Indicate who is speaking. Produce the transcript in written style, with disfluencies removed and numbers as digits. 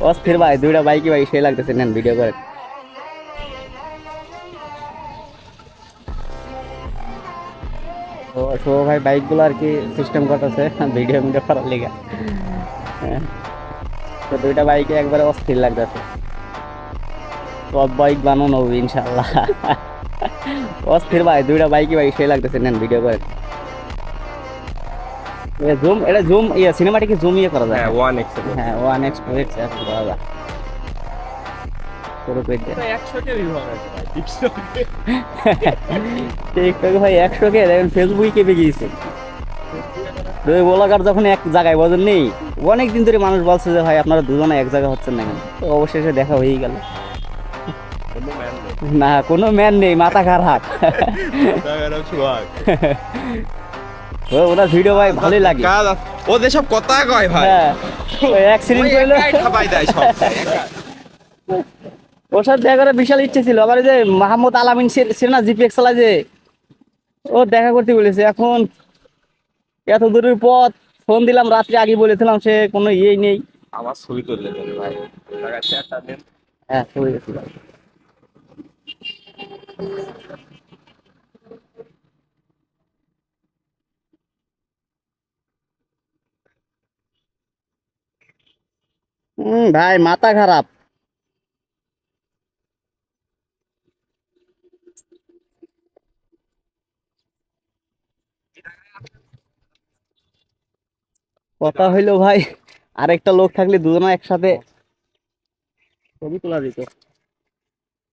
Speaker 1: অস্থির ভাই, দুইটা বাইকই ভাই সেই লাগতেছে, নেন ভিডিও করে। তো শুভ ভাই বাইকগুলো আর কি সিস্টেম করতেছে ভিডিও ভিডিও করার লিগা। হ্যাঁ, তো দুইটা বাইকে একবারে অস্থির লাগতেছে। সব বাইক বানানো হবে ইনশাল্লাহ। অস্থির ভাই, দুইটা বাইকই ভাই সেই লাগতেছে, নেন ভিডিও করে। জুম, এটা জুম ইয়ে সিনেমাটিকে জুম ইয়ে করা যায়।
Speaker 2: হ্যাঁ,
Speaker 1: হ্যাঁ
Speaker 2: 1x এ বলছি।
Speaker 1: হ্যাঁ, 1x 2x এখন করা যায় পুরো পেজ দিয়ে।
Speaker 2: এটা 100 কে বিভাগ আছে ভাই, 100 কে।
Speaker 1: টিকটকে ভাই 100 কে দেখেন, ফেসবুকে কেঁপে গিয়েছে। দুই ব্লগার যখন এক জায়গায় বোঝেন নেই, অনেক দিন ধরে মানুষ বলছে যে ভাই আপনারা দুজনে এক জায়গায় হচ্ছেন না কেন, তো অবশেষে দেখা হয়েই গেল।
Speaker 2: কোনো ম্যান নেই।
Speaker 1: না কোনো ম্যান নেই, মাথা খারাপ।
Speaker 2: রাস্তাঘাটও সোহাগ।
Speaker 1: ওনার ভিডিও ভাই ভালোই লাগে।
Speaker 2: কাজ আছে। ও যেসব কথা কয় ভাই,
Speaker 1: হ্যাঁ, ওই অ্যাক্সিডেন্ট
Speaker 2: ওই
Speaker 1: করলো।
Speaker 2: একাই ঠাপাই দেয় সব।
Speaker 1: ওর সাথে দেখা করার বিশাল ইচ্ছে ছিল। আবার এই যে মাহমুদ আলামিন ছিল না, জিপিএক্স চালায় যে, ও দেখা করতে বলেছে। এখন এত দূরের পথ, ফোন দিলাম রাত্রে, আগে বলেছিলাম, সে কোনো ইয়েই নেই।
Speaker 2: আমার ছবি তুললে দেন ভাই, লাগাচ্ছে একটা দেন।
Speaker 1: হ্যাঁ হয়ে গেছে ভাই। ভাই মাথা খারাপ। কথা হইলো ভাই, আরেকটা লোক থাকলে দুজনে একসাথে ছবি তোলা যেত।